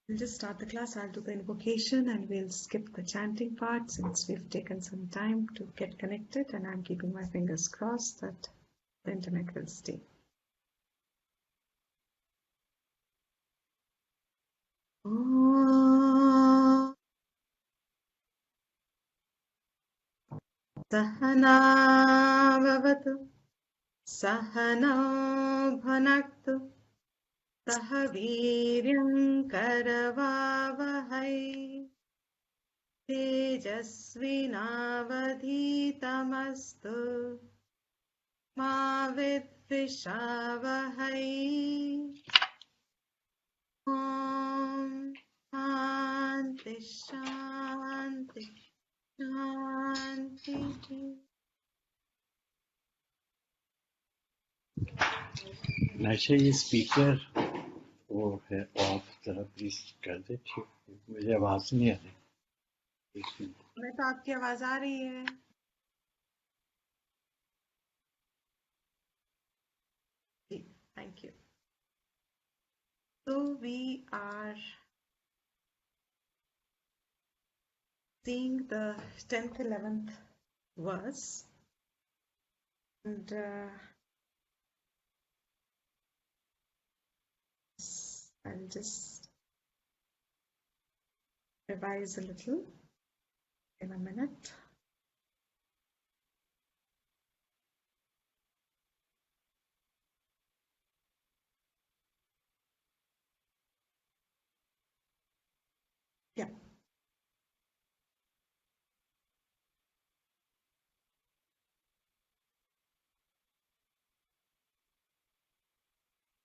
We'll just start the class. I'll do the invocation and we'll skip the chanting part since we've taken some time to get connected, and I'm keeping my fingers crossed that the internet will stay. Om Sahana Bhavatu Sahano Bhanaktu Sah Viryam Karavavahai Tejasvinavadhitamastu Ma Vidvishavahai. Om Shanti Shanti Shanti. नशे ये speaker वो है of जरा please कर दे ठीक मुझे आवाज नहीं आ रही मैं तो आपकी आवाज आ रही है. Thank you. So we are seeing the 10th, 11th verse, and I'll just revise a little in a minute. Yeah.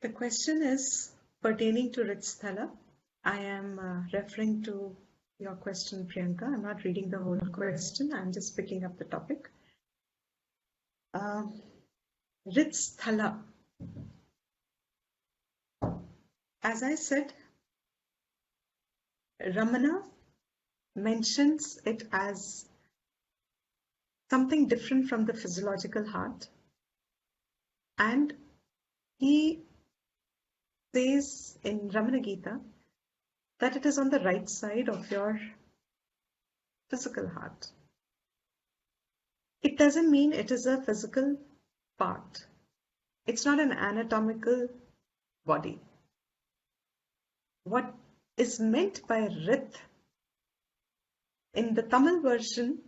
The question is pertaining to Ritsthala. I am referring to your question, Priyanka. I'm not reading the whole question. I'm just picking up the topic. Ritsthala. As I said, Ramana mentions it as something different from the physiological heart, and he says in Ramana Gita that it is on the right side of your physical heart. It doesn't mean it is a physical part. It's not an anatomical body. What is meant by Rit in the Tamil version,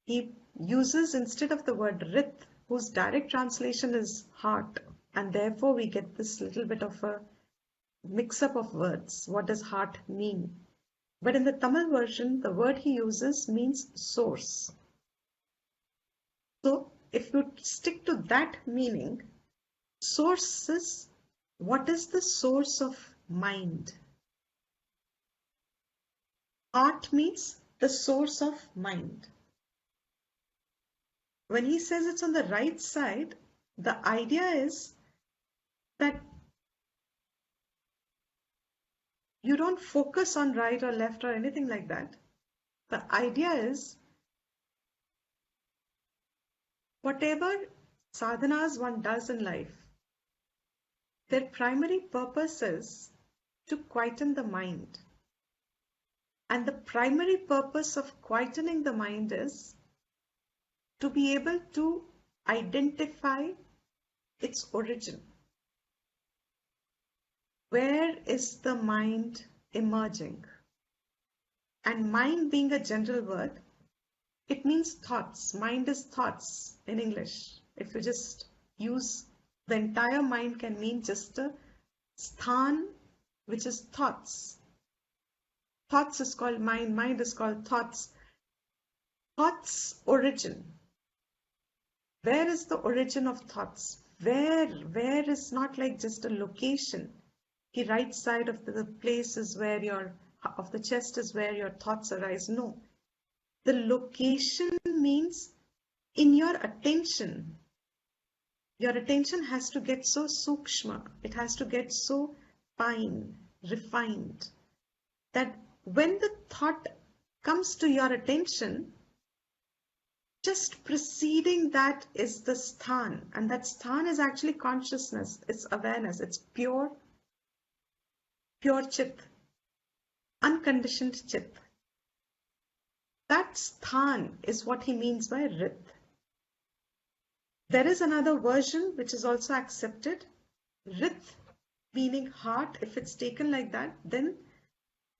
he uses instead of the word Rit, whose direct translation is heart, and therefore we get this little bit of a mix-up of words. What does heart mean? But in the Tamil version, the word he uses means source. So if you stick to that meaning, source is, what is the source of mind? Heart means the source of mind. When he says it's on the right side, the idea is that you don't focus on right or left or anything like that. The idea is whatever sadhanas one does in life, their primary purpose is to quieten the mind. And the primary purpose of quietening the mind is to be able to identify its origin. Where is the mind emerging? And mind being a general word, it means thoughts. Mind is thoughts in English. If you just use the entire mind, can mean just a sthan, which is thoughts. Thoughts is called mind, mind is called thoughts. Thoughts origin. Where is the origin of thoughts? Where is not like just a location. The right side of the place is where of the chest is where your thoughts arise. No. The location means in your attention. Your attention has to get so sukshma. It has to get so fine, refined, that when the thought comes to your attention, just preceding that is the sthan, and that sthan is actually consciousness, it's awareness, it's pure chit. unconditioned chit. That sthan is what he means by rit. There is another version which is also accepted. Rit meaning heart. If it's taken like that, then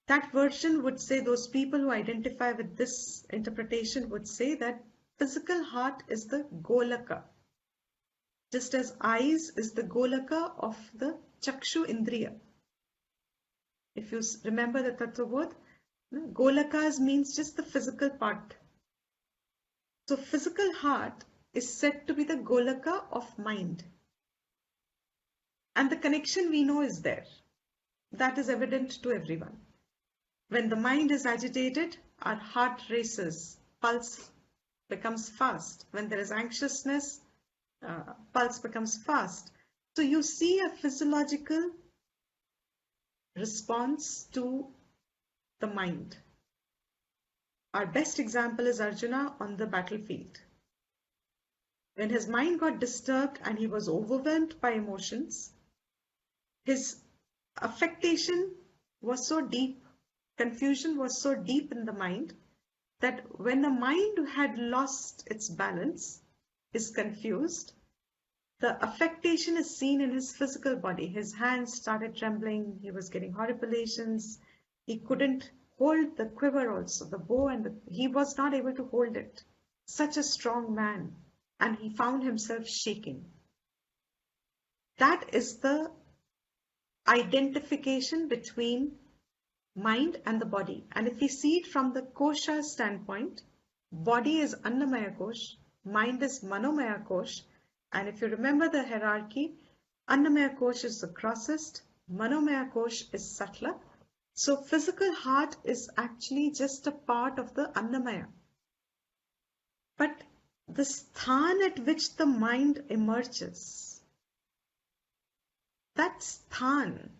that version would say, those people who identify with this interpretation would say that physical heart is the golaka, just as eyes is the golaka of the chakshu indriya. If you remember the Tattvabodh, golakas means just the physical part. So physical heart is said to be the golaka of mind. And the connection we know is there. That is evident to everyone. When the mind is agitated, our heart races, pulse becomes fast. When there is anxiousness, pulse becomes fast. So you see a physiological response to the mind. Our best example is Arjuna on the battlefield. When his mind got disturbed and he was overwhelmed by emotions, his affectation was so deep, confusion was so deep in the mind, that when the mind had lost its balance, is confused, the affectation is seen in his physical body. His hands started trembling, he was getting horripilations, he couldn't hold the quiver also, the bow, and he was not able to hold it. Such a strong man, and he found himself shaking. That is the identification between mind and the body. And if we see it from the kosha standpoint, body is Annamaya Kosh, mind is Manomaya Kosh. And if you remember the hierarchy, Annamaya Kosh is the grossest, Manomaya Kosh is subtler. So physical heart is actually just a part of the Annamaya. But the sthan at which the mind emerges, that sthan,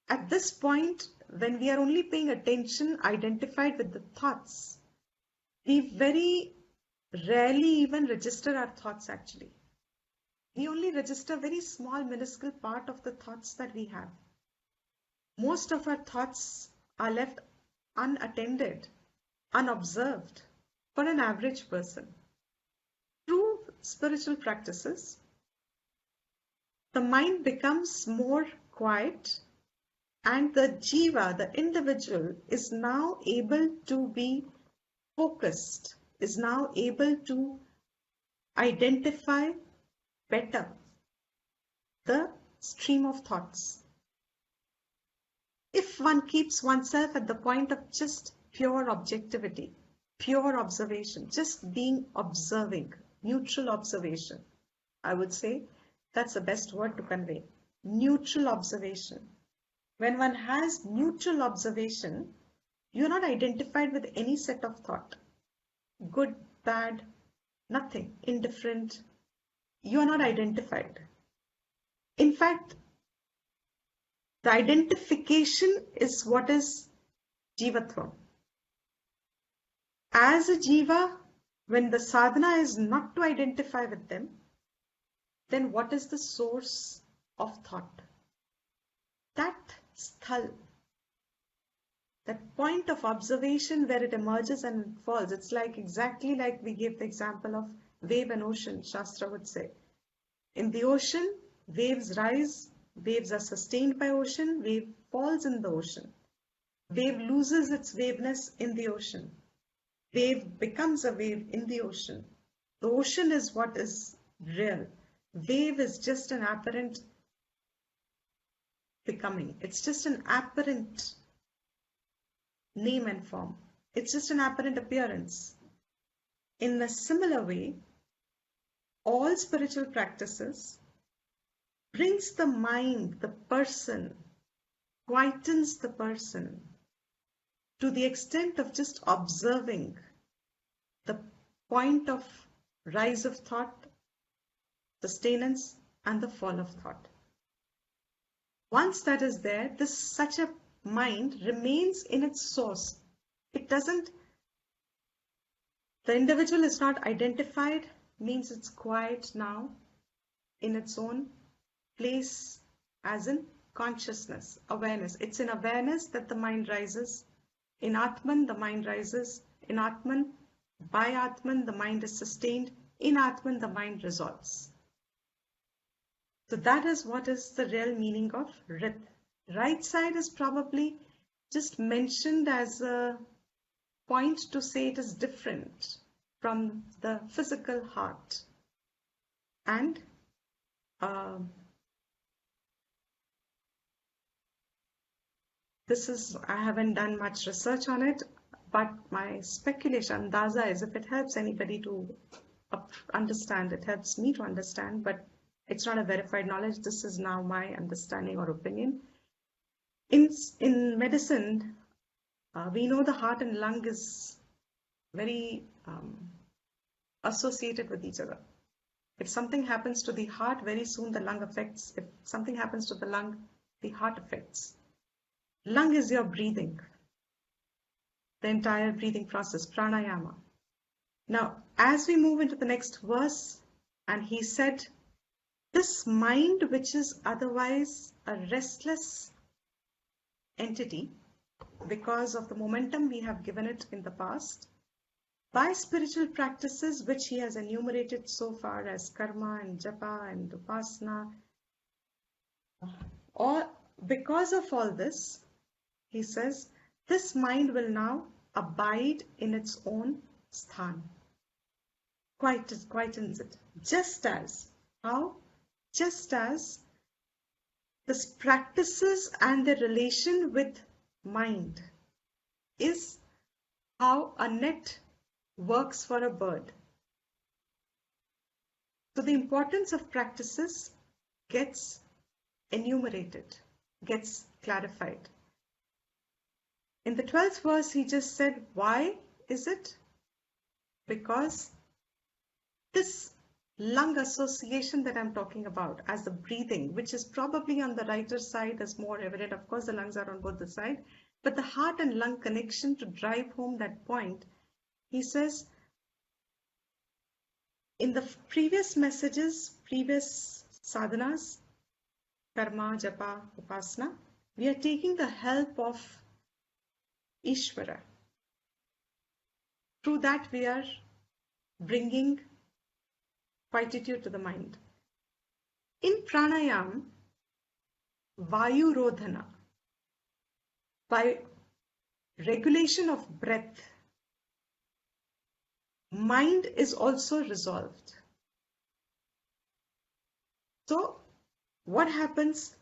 at this point, when we are only paying attention, identified with the thoughts, we very rarely even register our thoughts actually. We only register a very small, minuscule part of the thoughts that we have. Most of our thoughts are left unattended, unobserved for an average person. Through spiritual practices, the mind becomes more quiet, and the jiva, the individual, is now able to be focused, is now able to identify better the stream of thoughts. If one keeps oneself at the point of just pure objectivity, pure observation, just being observing, neutral observation, I would say that's the best word to convey. Neutral observation. When one has neutral observation, you're not identified with any set of thought. Good, bad, nothing, indifferent. You are not identified. In fact, the identification is what is jivatvam. As a jiva, when the sadhana is not to identify with them, then what is the source of thought? That sthal, that point of observation where it emerges and falls. It's like exactly like we gave the example of wave and ocean, Shastra would say. In the ocean, waves rise, waves are sustained by ocean, wave falls in the ocean. Wave loses its waveness in the ocean. Wave becomes a wave in the ocean. The ocean is what is real. Wave is just an apparent becoming. It's just an apparent name and form. It's just an apparent appearance. In a similar way, all spiritual practices brings the mind, the person, quietens the person to the extent of just observing the point of rise of thought, sustenance, and the fall of thought. Once that is there, such a mind remains in its source. It doesn't, the individual is not identified, means it's quiet now in its own place, as in consciousness, awareness. It's in awareness that the mind rises. In Atman, the mind rises. In Atman, by Atman, the mind is sustained. In Atman, the mind resolves. So that is what is the real meaning of Rit. Right side is probably just mentioned as a point to say it is different from the physical heart. And this is, I haven't done much research on it, but my speculation, andaza, is if it helps anybody to understand, it helps me to understand, but it's not a verified knowledge. This is now my understanding or opinion. In medicine, we know the heart and lung is very associated with each other. If something happens to the heart, very soon the lung affects. If something happens to the lung, the heart affects. Lung is your breathing, the entire breathing process, pranayama. Now, as we move into the next verse, and he said, this mind, which is otherwise a restless entity, because of the momentum we have given it in the past, by spiritual practices which he has enumerated so far as karma and japa and upasana, or because of all this, he says, this mind will now abide in its own sthan, quietens it. Just as, how? Just as this practices and their relation with mind is how a net works for a bird. So the importance of practices gets enumerated, gets clarified. In the 12th verse, he just said, why is it? Because this lung association that I'm talking about as the breathing, which is probably on the righter side, is more evident. Of course, the lungs are on both the sides, but the heart and lung connection to drive home that point, he says, in the previous messages, previous sadhanas, karma, japa, upasana, we are taking the help of Ishvara. Through that, we are bringing quietude to the mind. In pranayam, vayu rodhana, by regulation of breath, mind is also resolved. So, what happens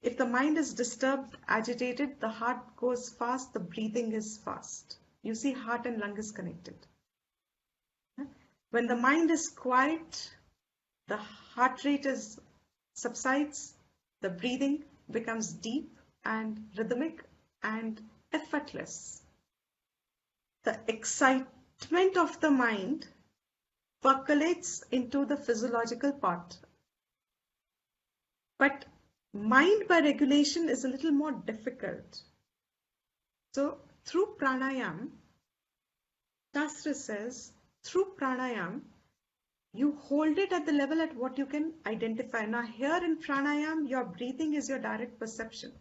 if the mind is disturbed, agitated, the heart goes fast, the breathing is fast. You see, heart and lung is connected. When the mind is quiet, the heart rate subsides, the breathing becomes deep and rhythmic and effortless. The excitement of the mind percolates into the physiological part. But mind by regulation is a little more difficult. So through pranayam, Shastra says, through pranayam, you hold it at the level at what you can identify. Now here in pranayam, your breathing is your direct perception.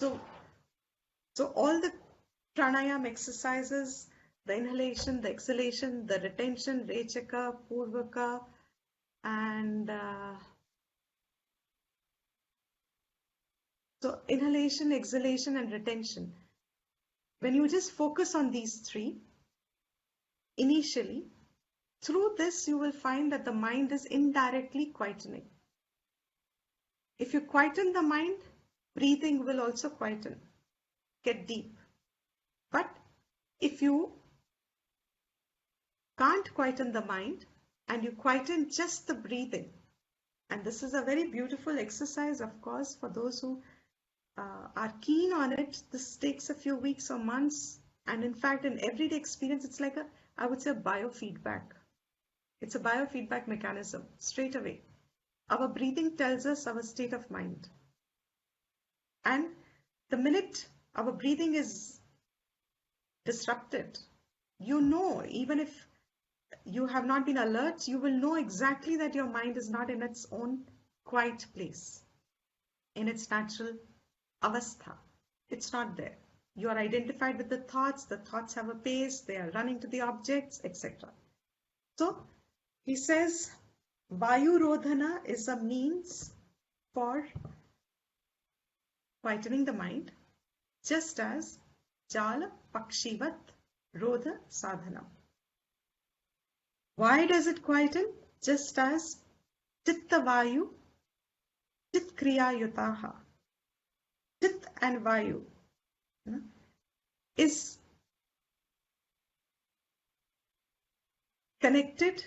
So all the pranayam exercises, the inhalation, the exhalation, the retention, rechaka, purvaka, and so inhalation, exhalation, and retention. When you just focus on these three, initially, through this you will find that the mind is indirectly quietening. If you quieten the mind, breathing will also quieten, get deep. But if you can't quieten the mind and you quieten just the breathing, and this is a very beautiful exercise, of course, for those who are keen on it. This takes a few weeks or months, and in fact, in everyday experience, it's like I would say, biofeedback. It's a biofeedback mechanism straight away. Our breathing tells us our state of mind. And the minute our breathing is disrupted, you know, even if you have not been alert, you will know exactly that your mind is not in its own quiet place. in its natural avastha. It's not there. You are identified with the thoughts have a pace, they are running to the objects, etc. So he says Vayu Rodhana is a means for quietening the mind, just as Jala Pakshivat Rodha Sadhana. Why does it quieten? Just as Chitta Vayu, Chit Kriya Yutaha. Chit and Vayu is connected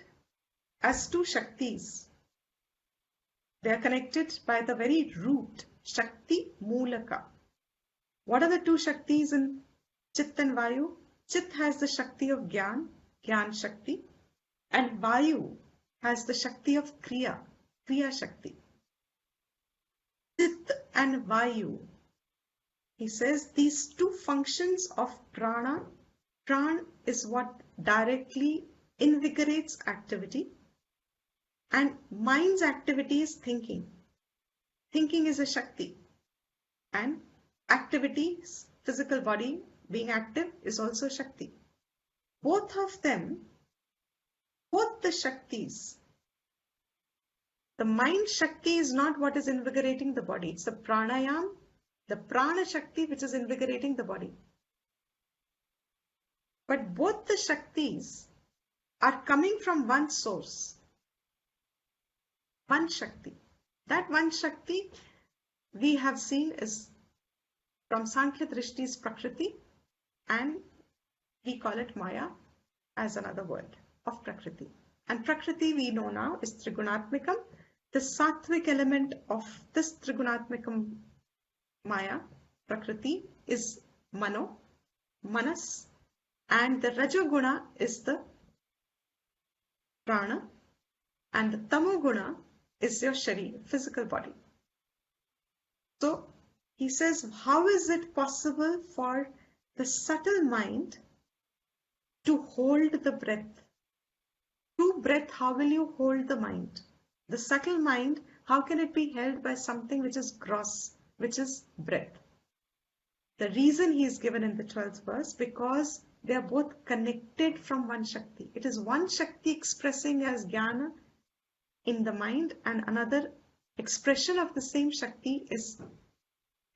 as two Shaktis. They are connected by the very root, Shakti Mulaka. What are the two Shaktis in Chit and Vayu? Chit has the Shakti of Gyan, Gyan Shakti, and Vayu has the Shakti of Kriya, Kriya Shakti. Chit and Vayu, he says, these two functions of prana, prana is what directly invigorates activity, and mind's activity is thinking. Thinking is a Shakti, and activity, physical body being active, is also Shakti. Both of them, both the Shaktis, the mind Shakti is not what is invigorating the body. It's the pranayam, the prana Shakti, which is invigorating the body. But both the Shaktis are coming from one source, one Shakti. That one Shakti we have seen is from Sankhya Drishti's Prakriti, and we call it Maya as another word of Prakriti. And Prakriti we know now is Trigunatmikam. The sattvic element of this Trigunatmikam Maya, Prakriti, is Mano, Manas, and the Rajoguna is the Prana, and the Tamoguna is your Sharira, physical body. So he says, how is it possible for the subtle mind to hold the breath? Through breath, how will you hold the mind? The subtle mind, how can it be held by something which is gross, which is breath? The reason he is given in the 12th verse, because they are both connected from one Shakti. It is one Shakti expressing as Jnana in the mind, and another expression of the same Shakti is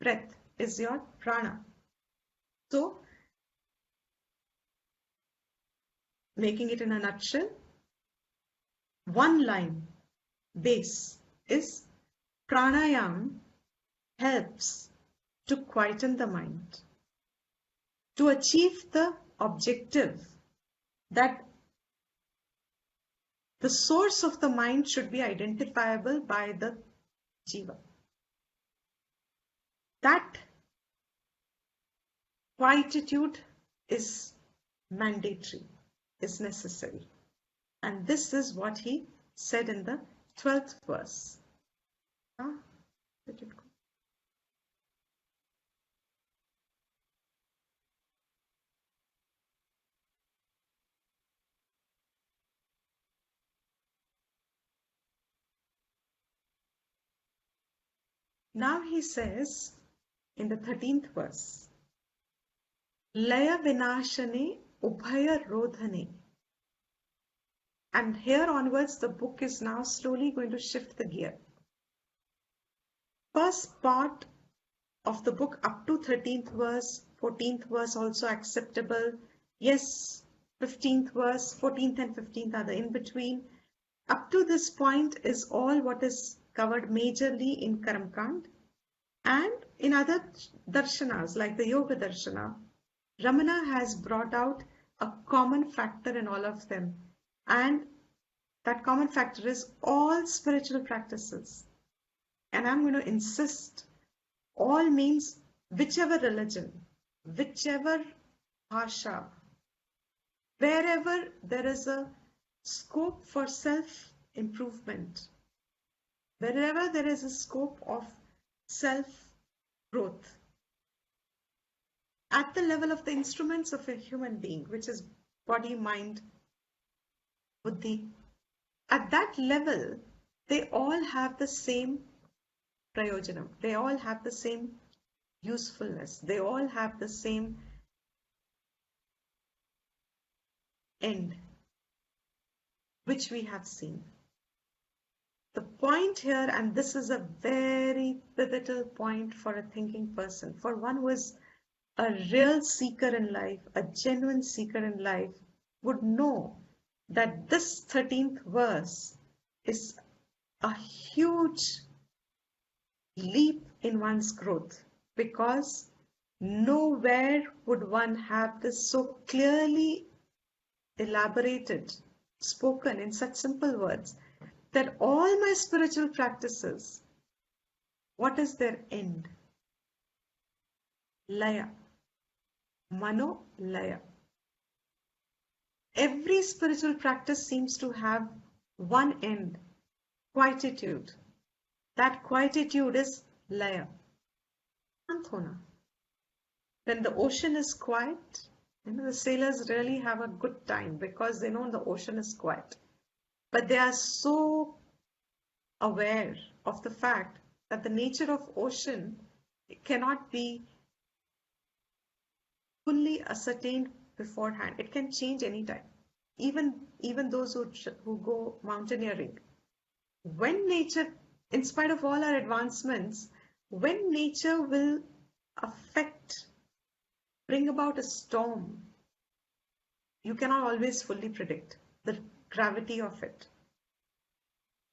breath, is your prana. So, making it in a nutshell, one line base is pranayam helps to quieten the mind, to achieve the objective that the source of the mind should be identifiable by the jiva. That quietude is mandatory, is necessary. And this is what he said in the 12th verse. Did it go? Now he says in the 13th verse, Laya Vinashane Ubhaya Rodhane. And here onwards, the book is now slowly going to shift the gear. First part of the book up to 13th verse, 14th verse also acceptable. Yes, 15th verse, 14th and 15th are the in-between. Up to this point is all what is covered majorly in Karamkand, and in other darshanas like the Yoga Darshana. Ramana has brought out a common factor in all of them, and that common factor is all spiritual practices. And I'm going to insist, all means whichever religion, whichever bhasha, wherever there is a scope for self-improvement, wherever there is a scope of self-growth, at the level of the instruments of a human being, which is body, mind, buddhi, at that level, they all have the same prayojanam. They all have the same usefulness. They all have the same end, which we have seen. The point here, and this is a very pivotal point for a thinking person, for one who is a real seeker in life, a genuine seeker in life, would know that this 13th verse is a huge leap in one's growth, because nowhere would one have this so clearly elaborated, spoken in such simple words, that all my spiritual practices, what is their end? Laya. Mano Laya. Every spiritual practice seems to have one end, quietude. That quietude is Laya. When the ocean is quiet, the sailors really have a good time because they know the ocean is quiet. But they are so aware of the fact that the nature of ocean cannot be fully ascertained beforehand. It can change anytime. Even those who go mountaineering. When nature, in spite of all our advancements, when nature will affect, bring about a storm, you cannot always fully predict the gravity of it.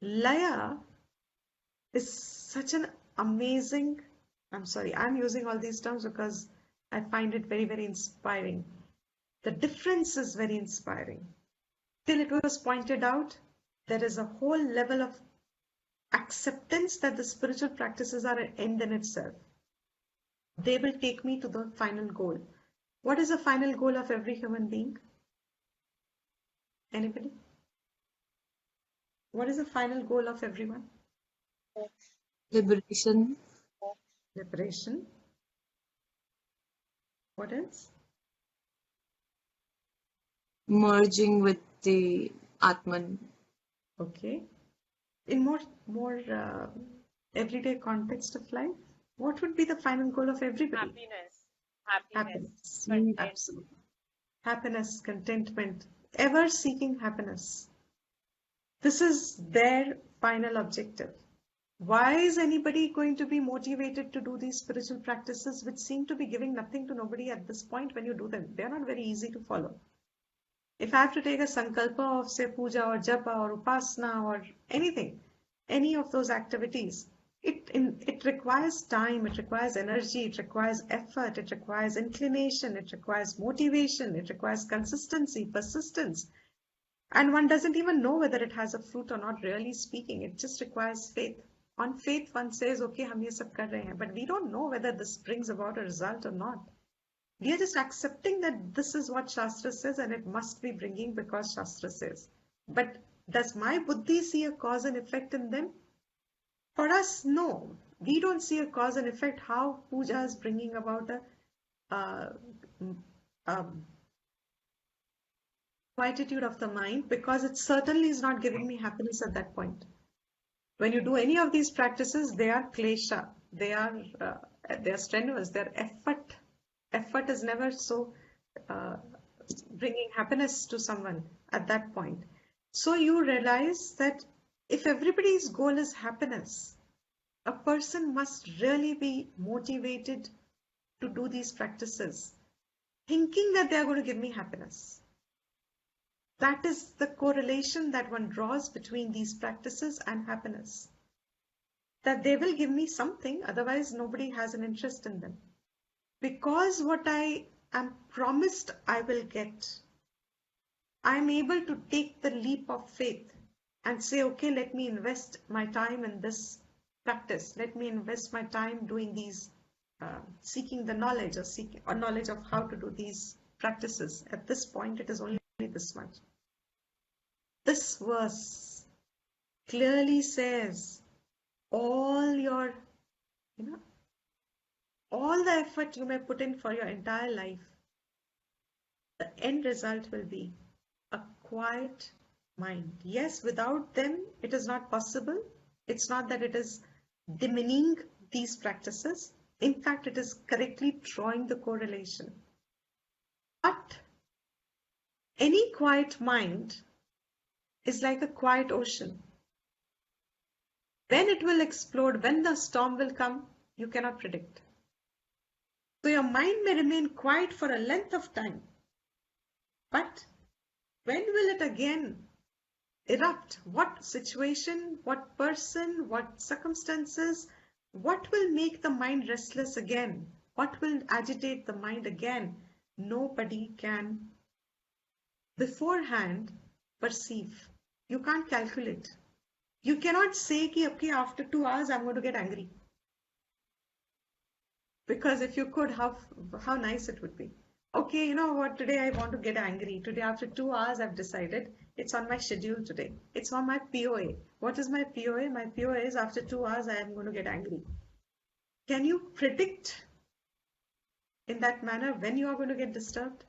Laya is such an amazing, I'm sorry, I'm using all these terms because I find it very, very inspiring. The difference is very inspiring. Till it was pointed out, there is a whole level of acceptance that the spiritual practices are an end in itself. They will take me to the final goal. What is the final goal of every human being? Anybody? What is the final goal of everyone? Liberation. Liberation. What else? Merging with the Atman. Okay. In more everyday context of life, what would be the final goal of everybody? Happiness. Absolutely. Happiness, contentment, ever seeking happiness. This is their final objective. Why is anybody going to be motivated to do these spiritual practices which seem to be giving nothing to nobody at this point when you do them? They're not very easy to follow. If I have to take a sankalpa of, say, puja or japa or upasana or anything, any of those activities, it requires time, it requires energy, it requires effort, it requires inclination, it requires motivation, it requires consistency, persistence. And one doesn't even know whether it has a fruit or not, really speaking. It just requires faith. On faith, one says, okay, hum ye sab kar rahe hain, but we don't know whether this brings about a result or not. We are just accepting that this is what Shastra says and it must be bringing because Shastra says. But does my buddhi see a cause and effect in them? For us, no. We don't see a cause and effect how puja is bringing about a quietude of the mind, because it certainly is not giving me happiness at that point. When you do any of these practices, they are klesha, they are strenuous, they are effort. Effort is never so bringing happiness to someone at that point. So you realize that if everybody's goal is happiness, a person must really be motivated to do these practices, thinking that they are going to give me happiness. That is the correlation that one draws between these practices and happiness. That they will give me something, otherwise nobody has an interest in them. Because what I am promised I will get, I am able to take the leap of faith and say, okay, let me invest my time in this practice. Let me invest my time doing these, seeking the knowledge or knowledge of how to do these practices. At this point, it is only this much. This verse clearly says all your, all the effort you may put in for your entire life, the end result will be a quiet mind. Yes, without them, it is not possible. It's not that it is demeaning these practices. In fact, it is correctly drawing the correlation. But any quiet mind is like a quiet ocean. When it will explode, when the storm will come, you cannot predict. So your mind may remain quiet for a length of time. But when will it again erupt? What situation, what person, what circumstances, what will make the mind restless again? What will agitate the mind again? Nobody can beforehand perceive. You can't calculate. You cannot say, okay, after 2 hours, I'm going to get angry. Because if you could, how nice it would be. Okay, you know what, today I want to get angry. Today, after 2 hours, I've decided it's on my schedule today. It's on my POA. What is my POA? My POA is after 2 hours, I am going to get angry. Can you predict in that manner when you are going to get disturbed?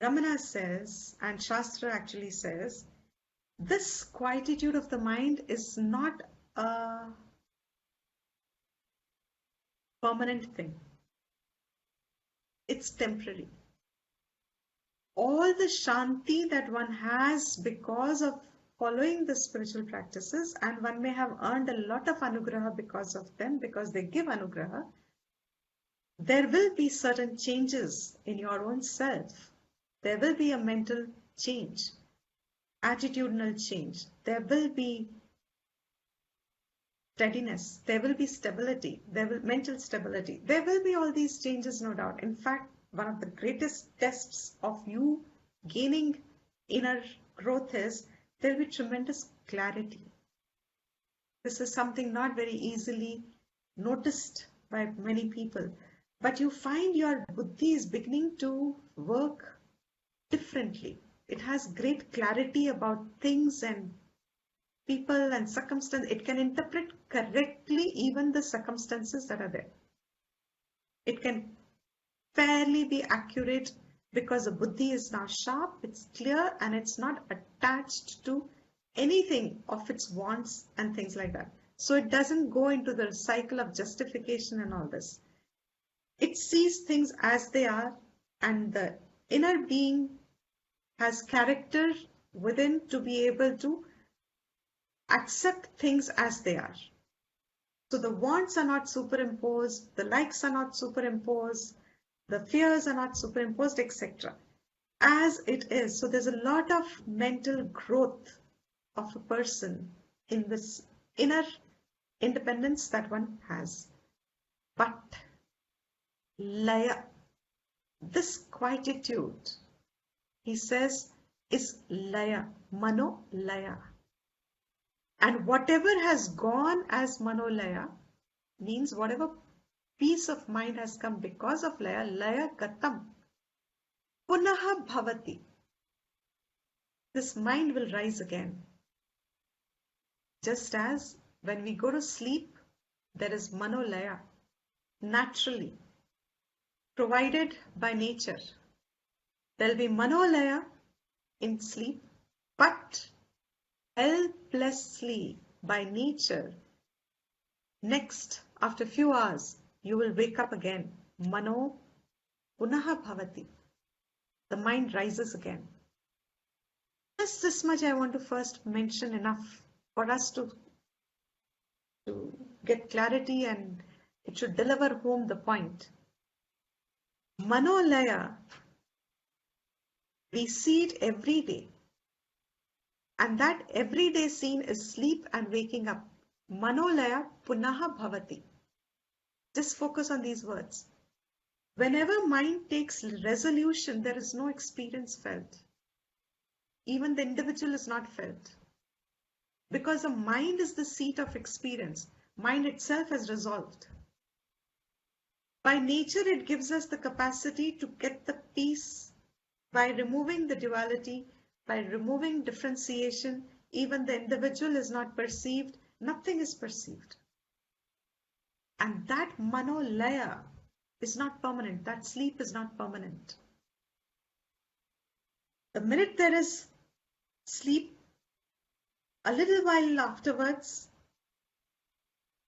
Ramana says, and Shastra actually says, this quietude of the mind is not a permanent thing. It's temporary. All the shanti that one has because of following the spiritual practices, and one may have earned a lot of anugraha because of them, because they give anugraha, there will be certain changes in your own self. There will be a mental change, attitudinal change. There will be steadiness. There will be stability. There will mental stability. There will be all these changes, no doubt. In fact, one of the greatest tests of you gaining inner growth is there will be tremendous clarity. This is something not very easily noticed by many people, but you find your buddhi is beginning to work differently. It has great clarity about things and people and circumstances. It can interpret correctly even the circumstances that are there. It can fairly be accurate because the buddhi is now sharp, it's clear, and it's not attached to anything of its wants and things like that. So it doesn't go into the cycle of justification and all this. It sees things as they are, and the inner being has character within to be able to accept things as they are. So the wants are not superimposed, the likes are not superimposed, the fears are not superimposed, etc. As it is. So there's a lot of mental growth of a person in this inner independence that one has. But laya, this quietude, he says, is laya, mano laya. And whatever has gone as manolaya means whatever peace of mind has come because of laya, laya gatam, punaha bhavati. This mind will rise again. Just as when we go to sleep, there is manolaya, naturally, provided by nature. There will be manolaya in sleep, but helplessly by nature. Next, after a few hours, you will wake up again. Mano punaha bhavati. The mind rises again. Just this much I want to first mention, enough for us to get clarity, and it should deliver home the point. Manolaya, we see it every day. And that everyday scene is sleep and waking up. Manolaya punaha bhavati. Just focus on these words. Whenever mind takes resolution, there is no experience felt. Even the individual is not felt. Because the mind is the seat of experience. Mind itself has resolved. By nature, it gives us the capacity to get the peace by removing the duality, by removing differentiation. Even the individual is not perceived, nothing is perceived. And that manolaya is not permanent, that sleep is not permanent. The minute there is sleep, a little while afterwards,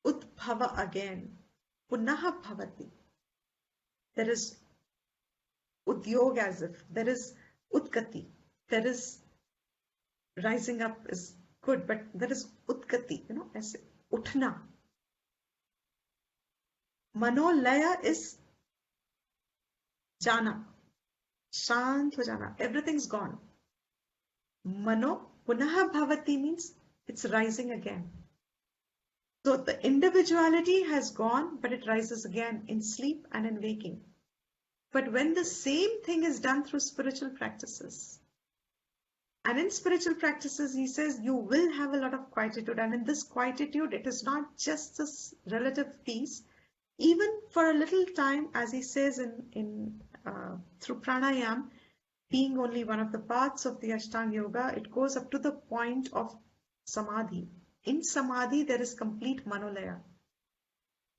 Udbhava again. Punaha bhavati. There is udyog as if. There is utkati. There is rising up is good, but there is utkati, as uthna. Manolaya is jana. Shant ho jana. Everything's gone. Mano punaha bhavati means it's rising again. So the individuality has gone, but it rises again in sleep and in waking. But when the same thing is done through spiritual practices, and in spiritual practices, he says, you will have a lot of quietude. And in this quietude, it is not just this relative peace. Even for a little time, as he says through pranayam, being only one of the parts of the Ashtanga Yoga, it goes up to the point of samadhi. In samadhi, there is complete manolaya.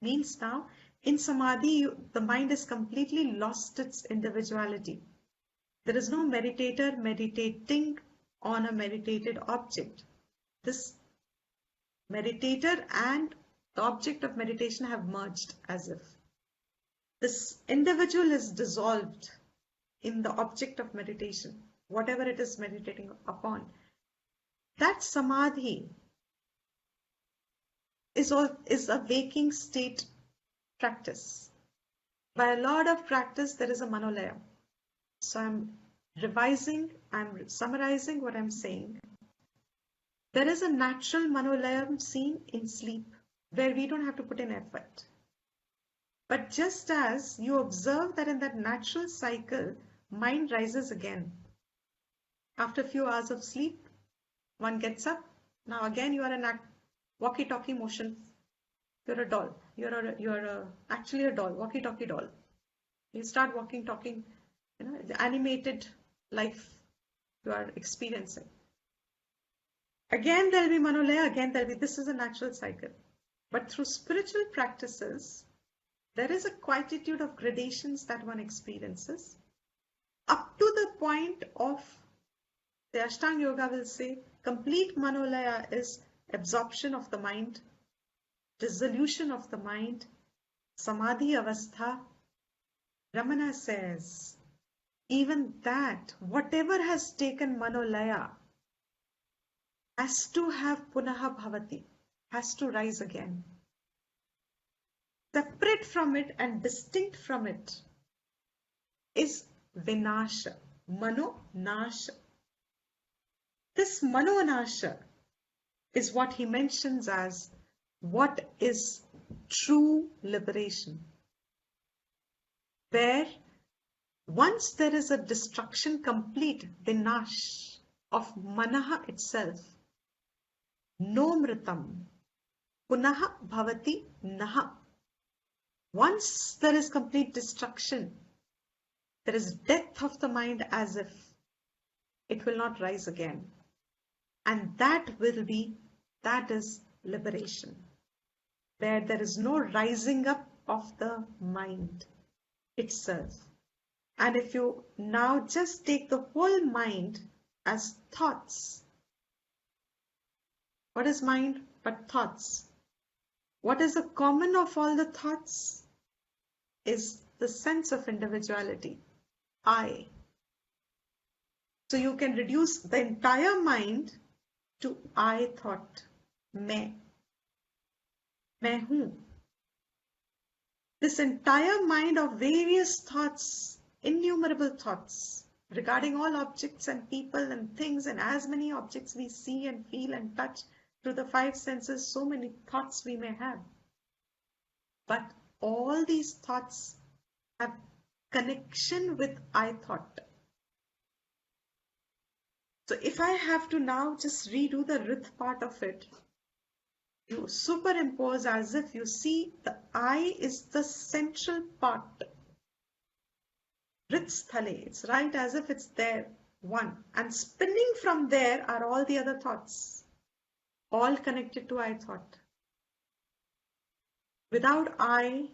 Means now, in samadhi, the mind is completely lost its individuality. There is no meditator meditating on a meditated object. This meditator and the object of meditation have merged as if. This individual is dissolved in the object of meditation, whatever it is meditating upon. That samadhi is a waking state practice. By a lot of practice, there is a manolaya. So I'm revising, I'm summarizing what I'm saying. There is a natural manolayam seen in sleep where we don't have to put in effort. But just as you observe that in that natural cycle, mind rises again. After a few hours of sleep, one gets up. Now again you are in a walkie-talkie motion. You're a doll. You're actually a doll, walkie-talkie doll. You start walking, talking, the animated life you are experiencing. Again there'll be manolaya, again there'll be, this is a natural cycle. But through spiritual practices, there is a quietude of gradations that one experiences up to the point of, the Ashtanga Yoga will say, complete manolaya is absorption of the mind, dissolution of the mind, samadhi avastha. Ramana says, even that, whatever has taken manolaya, has to have punaha bhavati, has to rise again. Separate from it and distinct from it is vinasha, mano-nasha. This mano-nasha is what he mentions as what is true liberation. Where once there is a destruction complete, vinash of manaha itself, no mritam, punaha bhavati naha. Once there is complete destruction, there is death of the mind as if it will not rise again. And that is liberation, where there is no rising up of the mind itself. And if you now just take the whole mind as thoughts, what is mind but thoughts? What is the common of all the thoughts? Is the sense of individuality, I. So you can reduce the entire mind to I thought, मैं हूँ. This entire mind of various thoughts, innumerable thoughts, regarding all objects and people and things, and as many objects we see and feel and touch through the five senses, so many thoughts we may have. But all these thoughts have connection with I thought. So if I have to now just redo the Rith part of it, you superimpose as if you see the I is the central part. Rith sthale, it's right as if it's there, one. And spinning from there are all the other thoughts, all connected to I thought. Without I,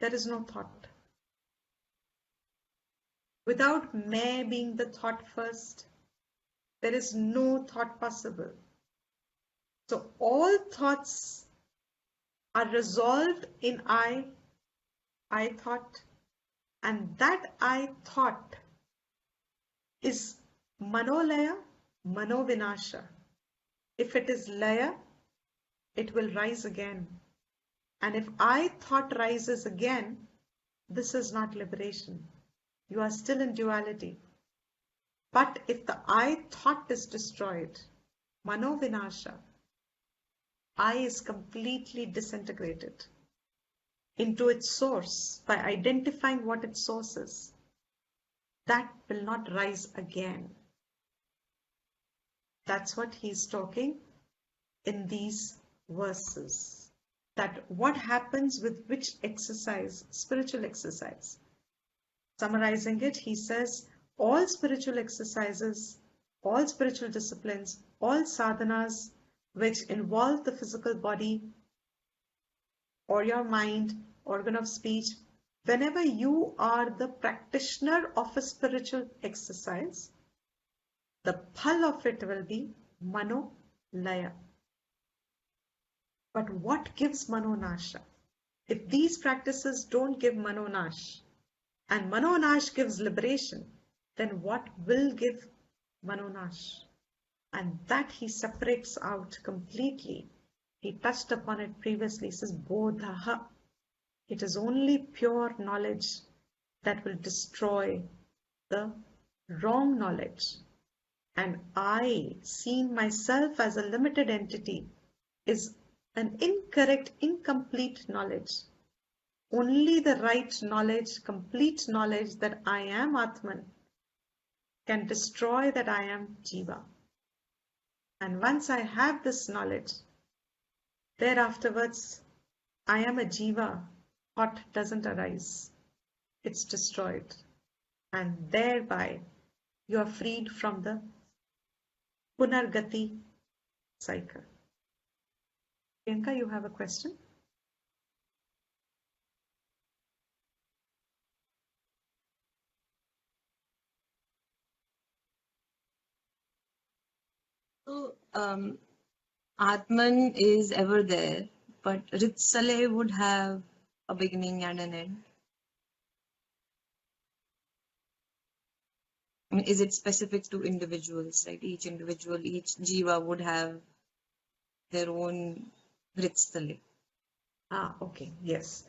there is no thought. Without मैं being the thought first, there is no thought possible. So all thoughts are resolved in I thought, and that I thought is manolaya, manovinasha. If it is laya, it will rise again. And if I thought rises again, this is not liberation. You are still in duality. But if the I thought is destroyed, manovinasha, I is completely disintegrated into its source by identifying what its source is. That will not rise again. That's what he's talking in these verses. That what happens with which exercise, spiritual exercise. Summarizing it, he says, all spiritual exercises, all spiritual disciplines, all sadhanas which involve the physical body or your mind, organ of speech, whenever you are the practitioner of a spiritual exercise, the phal of it will be mano laya. But what gives manonasha? If these practices don't give manonash, and manonash gives liberation, then what will give manonash? And that he separates out completely. He touched upon it previously. He says bodhaha. It is only pure knowledge that will destroy the wrong knowledge. And I, seeing myself as a limited entity, is an incorrect, incomplete knowledge. Only the right knowledge, complete knowledge that I am Atman, can destroy that I am Jiva. And once I have this knowledge, thereafterwards, I am a Jiva, thought doesn't arise. It's destroyed. And thereby, you are freed from the Punargati cycle. Priyanka, you have a question? So, Atman is ever there, but Ritsale would have a beginning and an end. I mean, is it specific to individuals, right? Each individual, each jiva would have their own Ritsale. Okay, yes.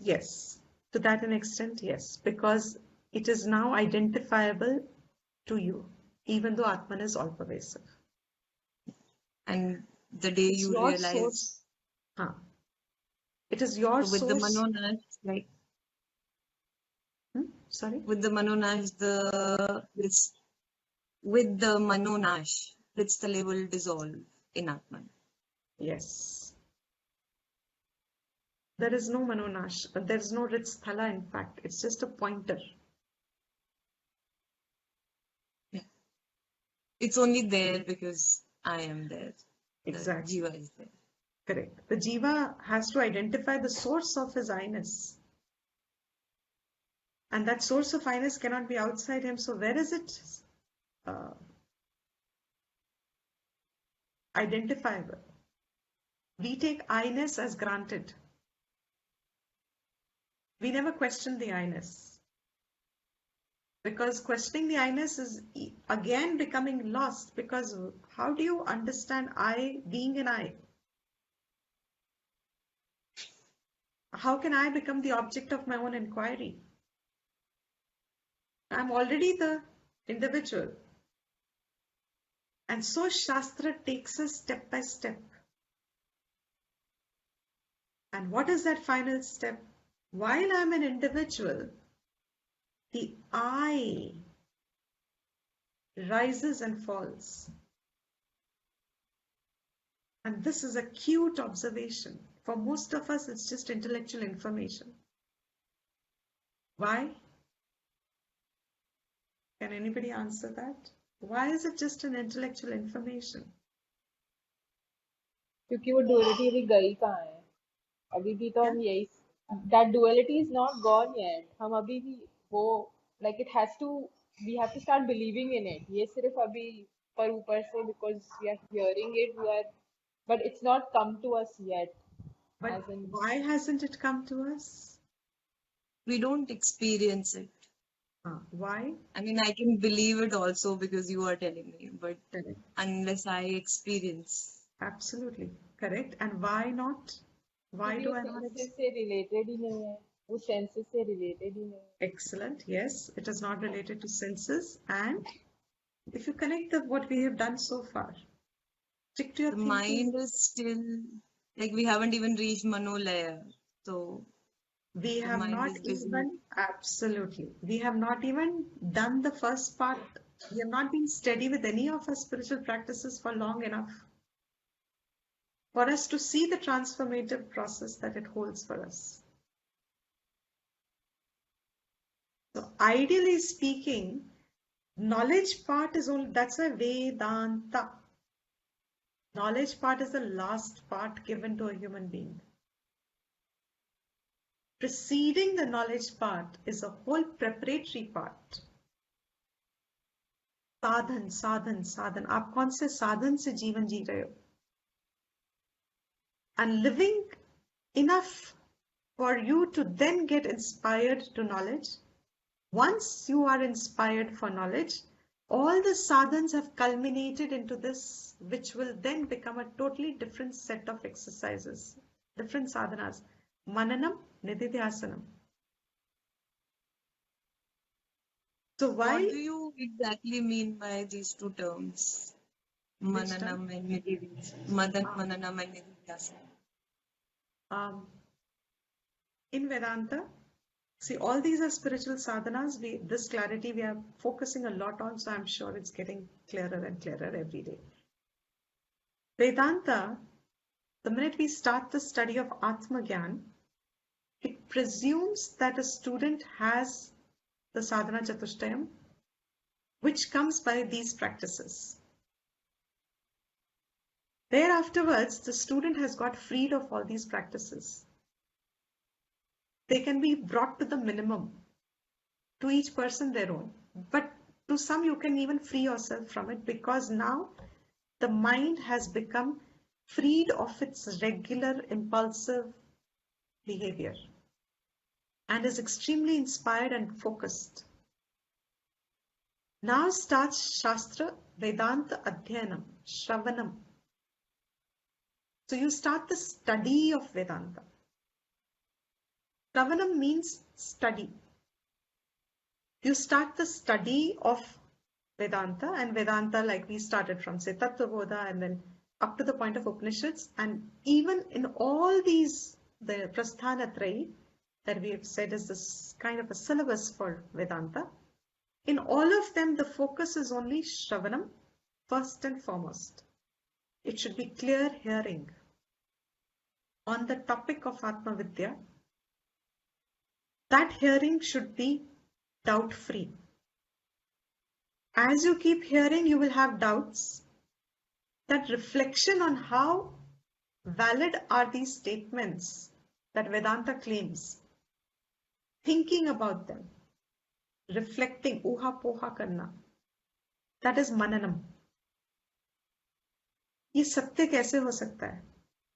Yes, to that an extent, yes, because it is now identifiable to you, even though Atman is all pervasive. And the day It's you your realize, source. Huh. It is your so with the source. Manonash, like Sorry? with the Manonash, with the Manonash, Ritsale will dissolve in Atman. Yes. There is no Manonash. There is no Ritsthala, in fact. It's just a pointer. Yeah. It's only there because I am there. The Exactly. jiva is there. Correct. The Jiva has to identify the source of his I-ness. And that source of I-ness cannot be outside him. So where is it uh, identifiable? We take I-ness as granted. We never question the I-ness. Because questioning the I-ness is again becoming lost, because how do you understand I being an I? How can I become the object of my own inquiry? I'm already the individual. And so Shastra takes us step by step. And what is that final step? While I'm an individual, the I rises and falls. And this is a cute observation. For most of us, it's just intellectual information. Why? Can anybody answer that? Why is it just an intellectual information? क्योंकि वो duality अभी गई कहाँ है अभी भी तो Yeah? हम यही that duality is not gone yet हम अभी भी वो like it has to we have to start believing in it ये सिर्फ अभी पर ऊपर से because we are hearing it we are but it's not come to us yet But hasn't. why hasn't it come to us? We don't experience it. Why? I mean, I can believe it also because you are telling me, but Correct. unless I experience. Absolutely correct. And why not? Why क्योंकि do वो I not? Senses से related ही नहीं है, वो senses से related ही नहीं है. Excellent. Yes, it is not related to senses. And if you connect the what we have done so far, stick to your The thinking. mind is still like we haven't even reached Manolaya. So We the have mind not is busy. even, absolutely, we have not even done the first part. We have not been steady with any of our spiritual practices for long enough for us to see the transformative process that it holds for us. So, ideally speaking, knowledge part is only, that's a Vedanta. Knowledge part is the last part given to a human being. Preceding the knowledge part is a whole preparatory part. साधन साधन साधन, आप कौन से साधन से जीवन जी रहे हो? And living enough for you to then get inspired to knowledge. Once you are inspired for knowledge, all the sadhans have culminated into this, which will then become a totally different set of exercises, different sadhanas. Mananam, nididhyasanam. So What while, do you exactly mean by these two terms? which term? Mananam and Mananam and Nididhyasana. Um, in Vedanta, see, all these are spiritual sadhanas. This clarity we are focusing a lot on, so I'm sure it's getting clearer and clearer every day. Vedanta, the minute we start the study of Atma Gyan, it presumes that a student has the sadhana chatushtayam, which comes by these practices. Thereafterwards, the student has got freed of all these practices. They can be brought to the minimum, to each person their own. But to some, you can even free yourself from it, because now the mind has become freed of its regular impulsive behavior and is extremely inspired and focused. Now starts Shastra Vedanta Adhyanam, Shravanam. So you start the study of Vedanta. Shravanam means study. You start the study of Vedanta, and Vedanta, like we started from, say, Tattvabodha and then up to the point of Upanishads, and even in all these, the Prasthanatrayi that we have said is this kind of a syllabus for Vedanta, in all of them, the focus is only Shravanam, first and foremost. It should be clear hearing on the topic of Atma Vidya. That hearing should be doubt-free. As you keep hearing, you will have doubts. That reflection on how valid are these statements that Vedanta claims, thinking about them, reflecting, uha poha karna, that is mananam. ये सत्य कैसे हो सकता है?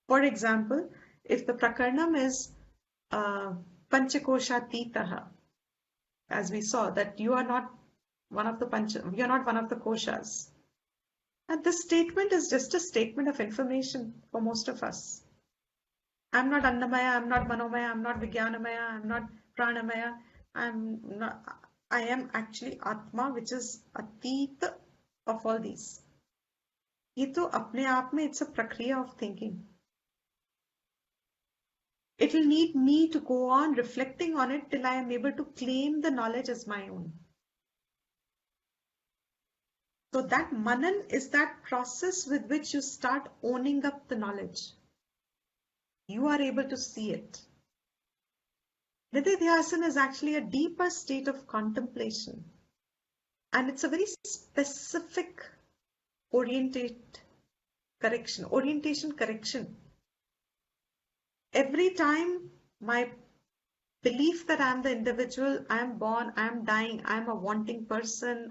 For example, if the prakarnam is panchakoshatitaha, as we saw that you are not one of the koshas. And this statement is just a statement of information for most of us. I'm not Annamaya, I'm not Manomaya, I'm not Vijnanamaya, I'm not Pranamaya, I am actually Atma, which is Atit of all these. ये तो अपने आप में it's a prakriya of thinking. It will need me to go on reflecting on it till I am able to claim the knowledge as my own. So that manan is that process with which you start owning up the knowledge. You are able to see it. Nididhyasana is actually a deeper state of contemplation. And it's a very specific orientation correction. Every time my belief that I am the individual, I am born, I am dying, I am a wanting person,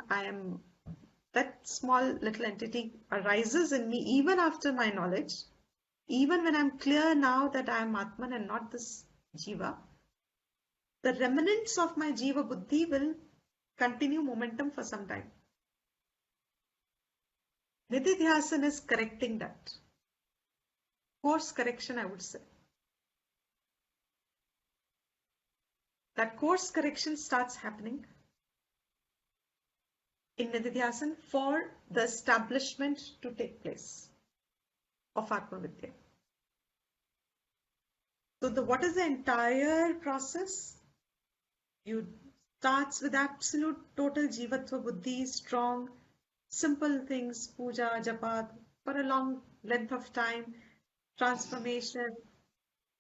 that small little entity arises in me even after my knowledge. Even when I'm clear now that I am Atman and not this Jiva, the remnants of my Jiva Buddhi will continue momentum for some time. Nididhyasana is correcting that. Course correction, I would say. That course correction starts happening in Nididhyasana for the establishment to take place of Atma Vidya. So what is the entire process? You starts with absolute total Jivatva Buddhi, strong, simple things, puja, japa, for a long length of time, transformation,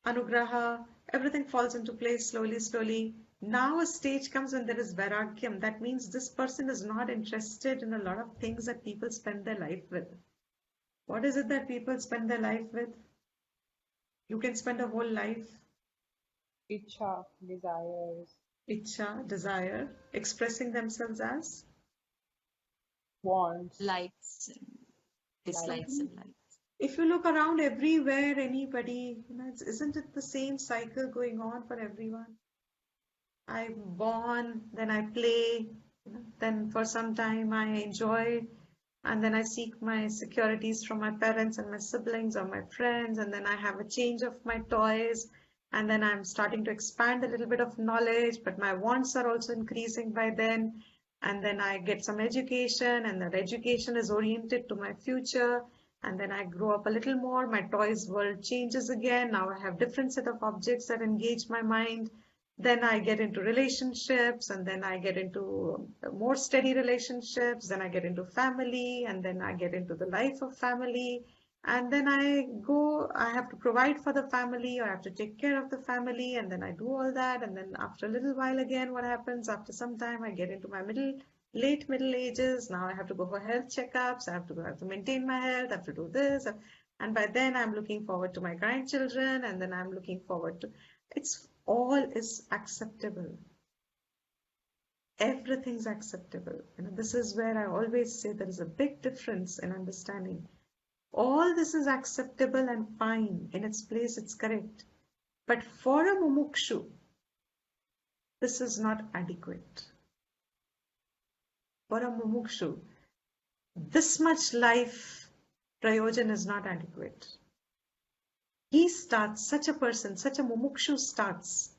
anugraha, everything falls into place slowly, slowly. Now a stage comes when there is vairagyam. That means this person is not interested in a lot of things that people spend their life with. What is it that people spend their life with? You can spend a whole life. Icha, desires, Icha, desire, expressing themselves as wants, Likes and dislikes something. and likes. If you look around everywhere, anybody, isn't it the same cycle going on for everyone? I'm born, then I play, then for some time I enjoy, and then I seek my securities from my parents and my siblings or my friends, and then I have a change of my toys, and then I'm starting to expand a little bit of knowledge, but my wants are also increasing by then, and then I get some education, and that education is oriented to my future, and then I grow up a little more, my toys world changes again, now I have different set of objects that engage my mind. Then I get into relationships, and then I get into more steady relationships, then I get into family, and then I get into the life of family, and then I have to provide for the family, or I have to take care of the family, and then I do all that, and then after a little while again, what happens? After some time, I get into my late middle ages. Now I have to go for health checkups, I have to maintain my health, I have to do this, and by then I'm looking forward to my grandchildren, and then I'm looking forward to it's all is acceptable. Everything's acceptable. This is where I always say there is a big difference in understanding. All this is acceptable and fine in its place, it's correct. But for a mumukshu, this is not adequate. For a mumukshu, this much life prayojan is not adequate. He starts, such a person, such a mumukshu starts.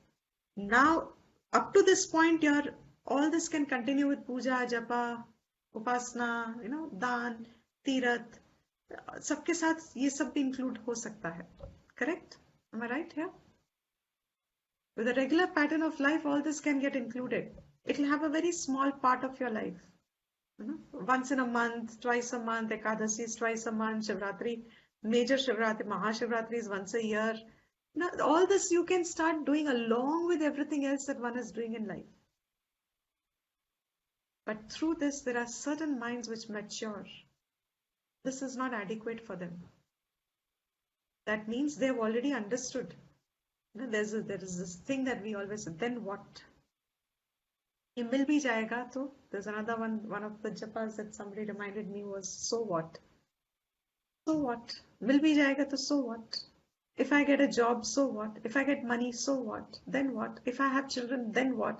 Now, up to this point, all this can continue with puja, japa, upasana, दान, तीरथ, सबके साथ ये सब भी include हो सकता है. Correct? Am I right here? With a regular pattern of life, all this can get included. It will have a very small part of your life. Once in a month, twice a month, Ekadasi is twice a month, Shivratri, major Shivratri, Mahashivratri is once a year. Now, all this you can start doing along with everything else that one is doing in life. But through this, there are certain minds which mature. This is not adequate for them. That means they've already understood. There is this thing that we always say, then what? Ye mil bhi jayega to. There's another one of the japas that somebody reminded me was, so what? So what? Mil bhi jayega to, so what? If I get a job, so what? If I get money, so what? Then what? If I have children, then what?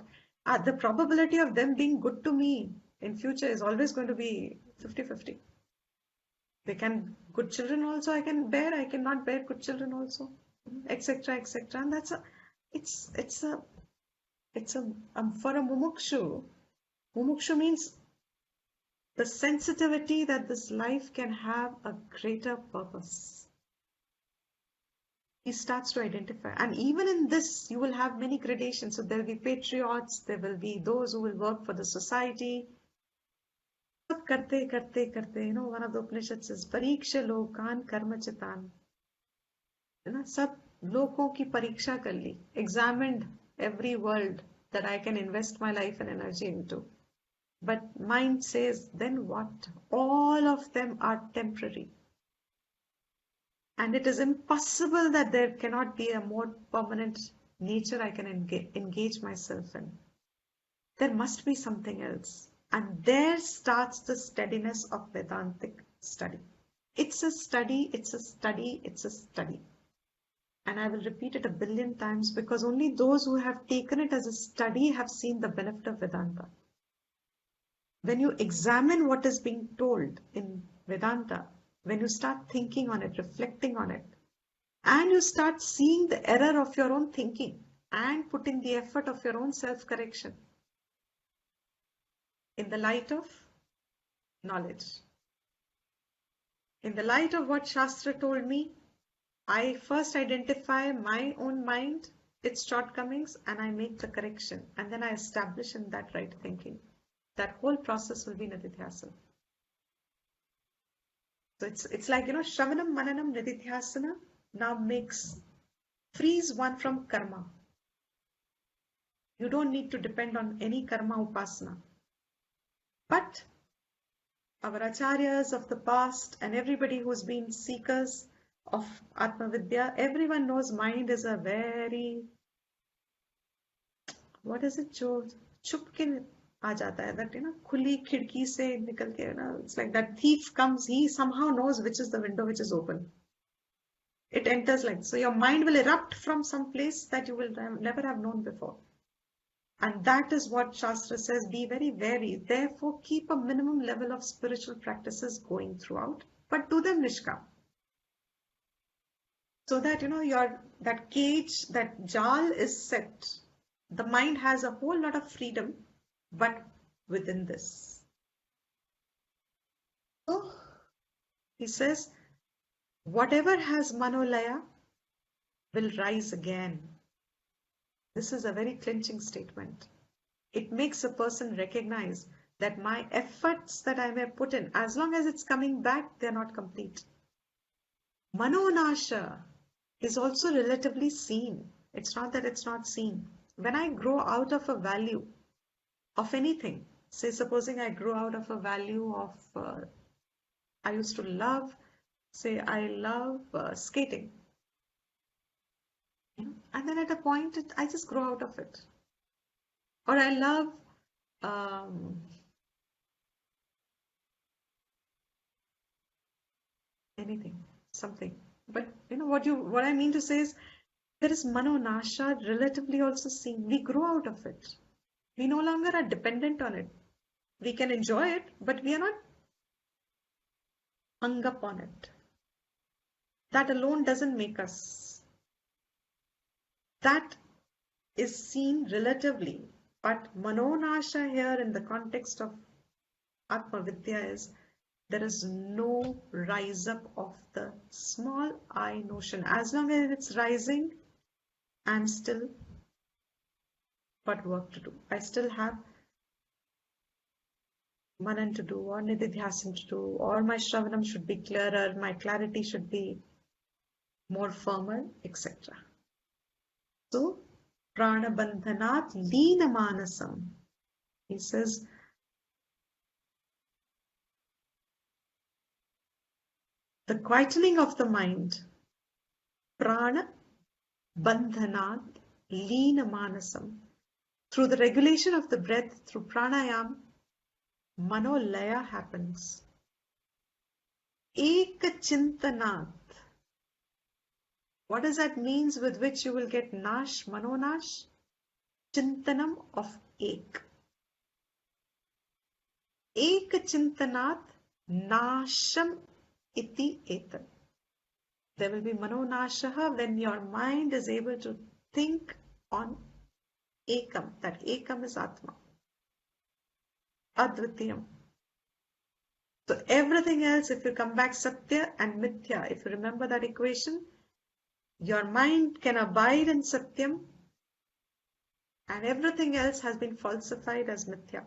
The probability of them being good to me in future is always going to be 50-50. They can, good children also I cannot bear good children also, etc., etc. And for a mumukshu means the sensitivity that this life can have a greater purpose. He starts to identify, and even in this you will have many gradations. So there will be patriots, there will be those who will work for the society. सब करते करते करते, one of the Upanishads says, परीक्षा लोकान कर्मचितान. सब लोगों की परीक्षा कर ली, examined every world that I can invest my life and energy into. But mind says, then what? All of them are temporary. And it is impossible that there cannot be a more permanent nature I can engage myself in. There must be something else. And there starts the steadiness of Vedantic study. It's a study, it's a study, it's a study. And I will repeat it 1,000,000,000 times because only those who have taken it as a study have seen the benefit of Vedanta. When you examine what is being told in Vedanta, when you start thinking on it, reflecting on it, and you start seeing the error of your own thinking and putting the effort of your own self-correction in the light of knowledge. In the light of what Shastra told me, I first identify my own mind, its shortcomings, and I make the correction. And then I establish in that right thinking. That whole process will be Nididhyasana. So it's like, Shravanam, Mananam, Nididhyasana now frees one from karma. You don't need to depend on any karma upasana. But our acharyas of the past and everybody who's been seekers of Atma Vidya, everyone knows mind is a very, what is it, जो छुप के आ जाता है, that खुली खिड़की से निकल के, it's like that thief comes, he somehow knows which is the window which is open. It enters like, so your mind will erupt from some place that you will never have known before. And that is what Shastra says, be very wary. Therefore, keep a minimum level of spiritual practices going throughout, but do them nishkam. So that, that cage, that jal is set. The mind has a whole lot of freedom, but within this. So, he says, whatever has manolaya will rise again. This is a very clinching statement. It makes a person recognize that my efforts that I may put in, as long as it's coming back, they're not complete. Manonasha is also relatively seen. It's not that it's not seen. When I grow out of a value of anything, say supposing I grow out of a value of, I used to love, say I love skating. And then at a point, I just grow out of it. Or I love anything, something. But what I mean to say is, there is manonasha relatively also seen. We grow out of it. We no longer are dependent on it. We can enjoy it, but we are not hung up on it. That alone doesn't make us. That is seen relatively. But manonasha here in the context of Atma Vidya is, there is no rise up of the small I notion. As long as it's rising, I'm still got work to do. I still have manan to do, or nididhyasana to do, or my shravanam should be clearer, my clarity should be more firmer, etc. So, prana bandhanat leena manasam. He says, the quietening of the mind, prana bandhanat leena manasam, through the regulation of the breath, through pranayam, manolaya happens. Ekachintanat. What does that mean with which you will get nash, manonash? Chintanam of ek. Ekachintanat nasham iti etat. There will be manonashaha when your mind is able to think on ekam. That ekam is Atma. Advitiyam. So everything else, if you come back Satya and Mithya, if you remember that equation, your mind can abide in Satyam and everything else has been falsified as Mithya.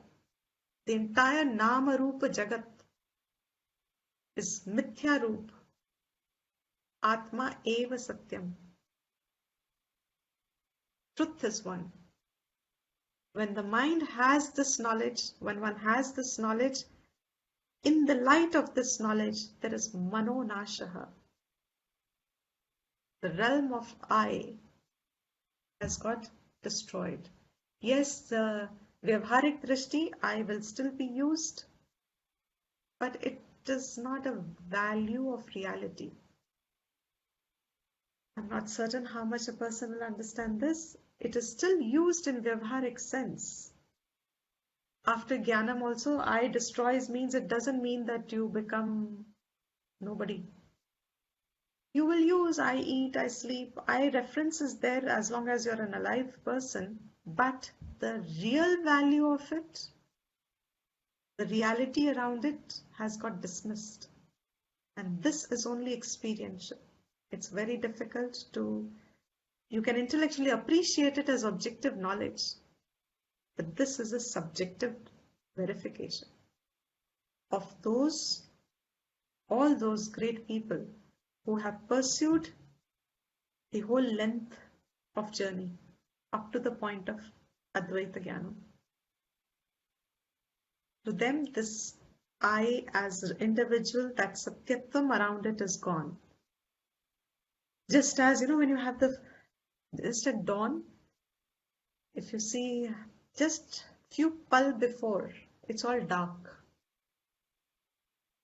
The entire Nama Rupa Jagat is Mithya Roop. Atma eva Satyam. Truth is one. When the mind has this knowledge, when one has this knowledge, in the light of this knowledge, there is manonashaha. The realm of I has got destroyed. Yes, the vyavharik drishti, I will still be used, but it is not a value of reality. I'm not certain how much a person will understand this. It is still used in Vyavharik sense. After Jnanam also, I destroys means it doesn't mean that you become nobody. You will use I eat, I sleep. I reference is there as long as you're an alive person. But the real value of it, the reality around it has got dismissed. And this is only experiential. It's very difficult to, you can intellectually appreciate it as objective knowledge, but this is a subjective verification of all those great people who have pursued the whole length of journey up to the point of Advaita Jnana. To them, this I as an individual, that satyatvam around it is gone. Just as, when you have just at dawn, if you see just few pal before, it's all dark.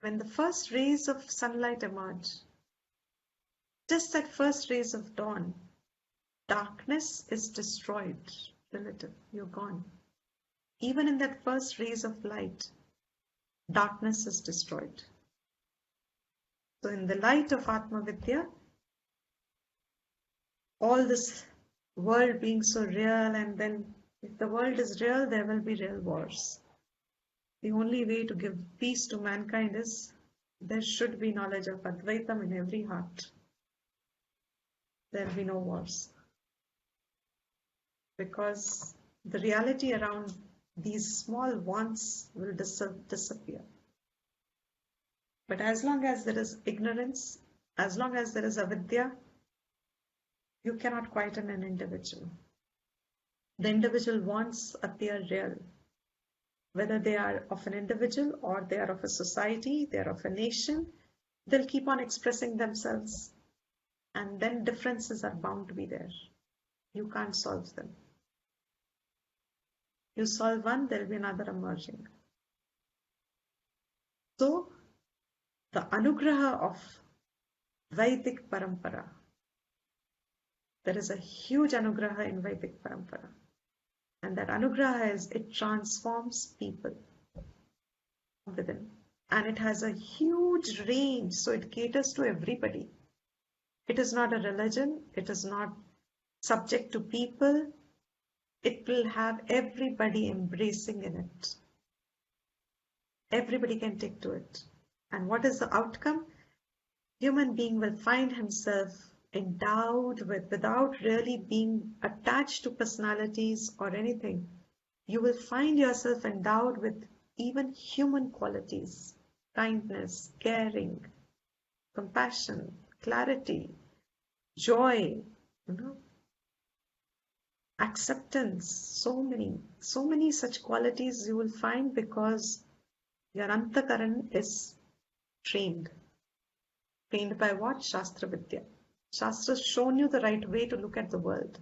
When the first rays of sunlight emerge, just that first rays of dawn, darkness is destroyed, relative, you're gone. Even in that first rays of light, darkness is destroyed. So in the light of Atma Vidya, all this world being so real, and then if the world is real, there will be real wars. The only way to give peace to mankind is there should be knowledge of Advaitam in every heart. There will be no wars. Because the reality around these small wants will disappear. But as long as there is ignorance, as long as there is avidya, you cannot quieten an individual. The individual wants appear real. Whether they are of an individual or they are of a society, they are of a nation, they'll keep on expressing themselves. And then differences are bound to be there. You can't solve them. You solve one, there'll be another emerging. So, the anugraha of Vedic parampara, there is a huge anugraha in Vedic parampara. And that anugraha is, it transforms people within. And it has a huge range, so it caters to everybody. It is not a religion, it is not subject to people. It will have everybody embracing in it. Everybody can take to it. And what is the outcome? Human being will find himself endowed with, without really being attached to personalities or anything, you will find yourself endowed with even human qualities, kindness, caring, compassion, clarity, joy, acceptance, so many such qualities you will find because your antakaran is trained. Trained by what? Shastra Vidya. Shastra's shown you the right way to look at the world.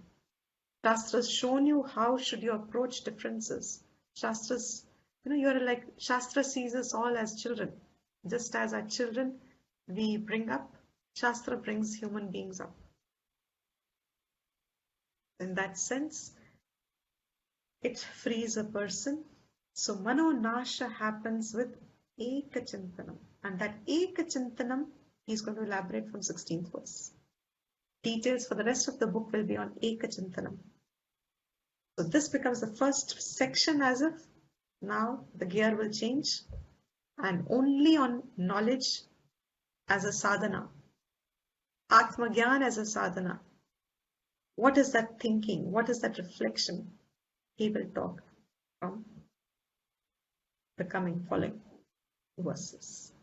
Shastra's shown you how should you approach differences. Shastra's, you're like, Shastra sees us all as children. Just as our children we bring up, Shastra brings human beings up. In that sense, it frees a person. So Mano Nasha happens with Ekachintanam. And that Ekachintanam, he's going to elaborate from 16th verse. Details for the rest of the book will be on Ekachintanam. So this becomes the first section, as if now the gear will change, and only on knowledge as a sadhana, Atmagyan as a sadhana. What is that thinking? What is that reflection? He will talk from the following verses.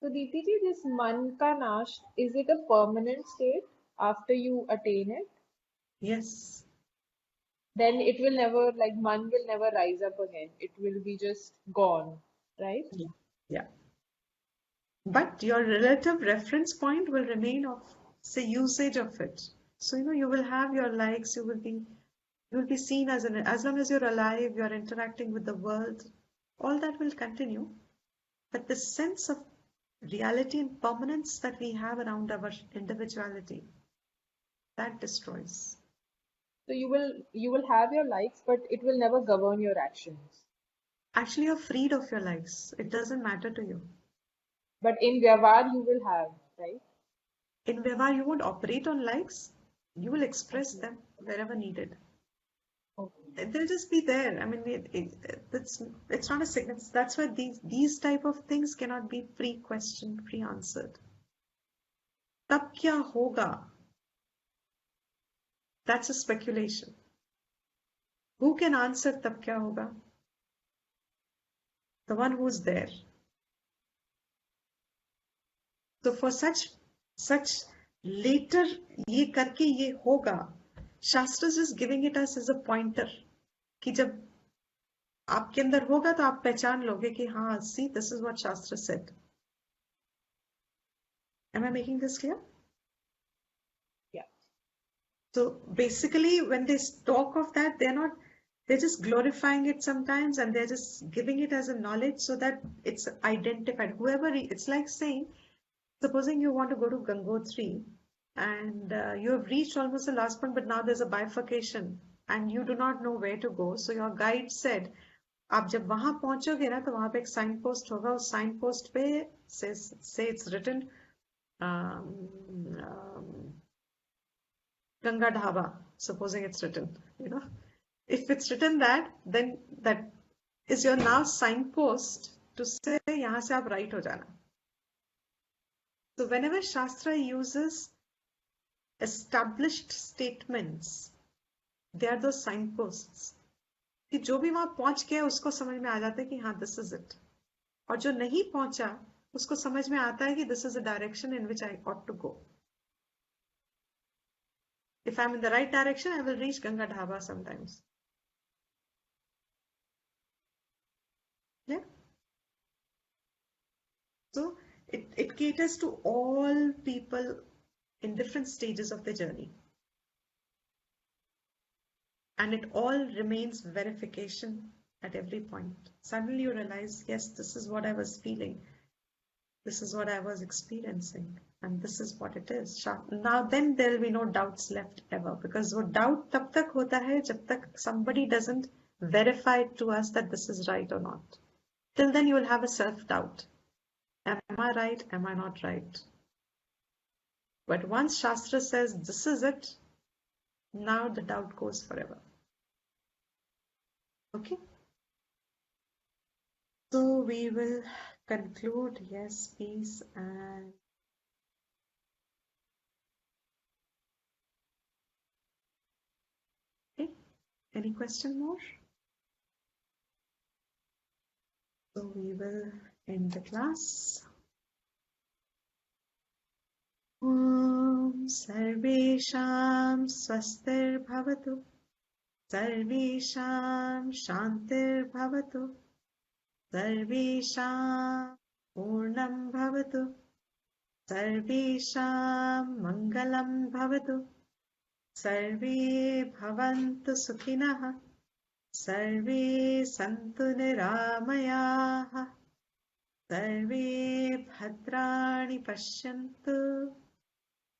So Deepti, this man ka nash, is it a permanent state after you attain it? Yes. Then it will never, like man will never rise up again. It will be just gone, right? Yeah. But your relative reference point will remain of, say, usage of it. So, you will have your likes, you will be seen as long as you're alive, you're interacting with the world, all that will continue. but the sense of reality and permanence that we have around our individuality, that destroys. So you will have your likes, but it will never govern your actions. Actually, you're freed of your likes. It doesn't matter to you. But in Vyavahar you will have, right? In Vyavahar, you won't operate on likes. You will express Okay. them wherever needed. Okay. They'll just be there. I mean, it's not a significance. That's why these type of things cannot be pre-questioned, pre-answered. तब क्या होगा? That's a speculation. Who can answer तब क्या होगा? The one who's there. So for such later ये करके ये होगा. Shastra is just giving it us as a pointer कि जब आपके अंदर होगा तो आप पहचान लोगे कि हाँ, see, this is what Shastra said. Am I making this clear? Yeah. So basically, when they talk of that, they're just glorifying it sometimes and they're just giving it as a knowledge so that it's identified. It's like saying, supposing you want to go to Gangotri and you have reached almost the last point, but now there's a bifurcation and you do not know where to go. So your guide said, आप जब वहां पहुंचोगे ना तो वहां पे एक sign post होगा उस साइन पोस्ट पे से it's written Ganga Dhaba, supposing it's written, if it's written that, then that is your now signpost to say यहाँ से आप right हो जाना. So whenever Shastra uses established statements, they are those signposts. कि जो भी वहां पहुंच गया उसको समझ में आ जाता है कि हाँ this is it. और जो नहीं पहुंचा उसको समझ में आता है कि this is the direction in which I ought to go. If I'm in the right direction, I will reach Ganga Dhaba sometimes. Yeah. So it caters to all people in different stages of the journey. And it all remains verification at every point. Suddenly you realize, yes, this is what I was feeling. This is what I was experiencing. And this is what it is. Now then there will be no doubts left ever. Because वो doubt तब तक होता है जब तक somebody doesn't verify to us that this is right or not. Till then you will have a self-doubt. Am I right? Am I not right? But once Shastra says this is it, now the doubt goes forever. Okay? So we will conclude. Yes, peace and okay. Any question more? So we will end the class. Om Sarvesham Swastir Bhavatu Sarvesham Shantir Bhavatu Sarvesham Purnam Bhavatu Sarvesham Mangalam Bhavatu Sarve Bhavantu Sukhinah Sarve Santu Niramayaha Sarve Bhadrani Pashyantu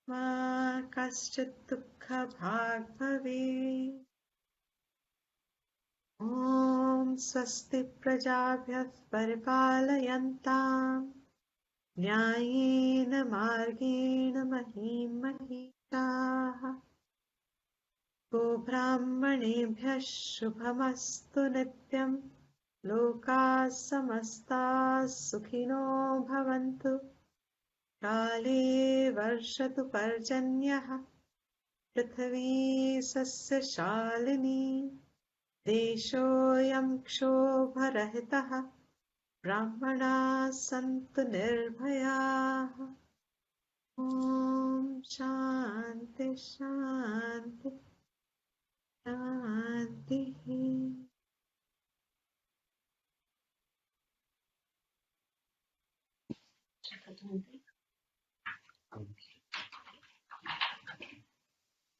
Ma Kaschit Dukha Bhag Bhave Om Swasti Prajabhyah Paripalayantam Nyayena Margena Mahim Mahitaha Go Brahmanebhyah Shubhamastu Nityam Loka Samasta Sukhino Bhavantu Kale Varshatu Parjanyah Prithvi Sasya Shalini Deshoyam Kshobarahitah Brahmana Santu Nirbhayaः Om Shanti Shanti Shanti.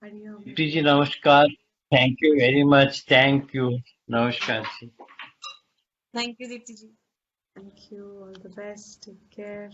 Hariom. Dipti ji, namaskar. Thank you very much. Thank you. Namaskar ji. Thank you, Deepti ji. Thank you. All the best. Take care.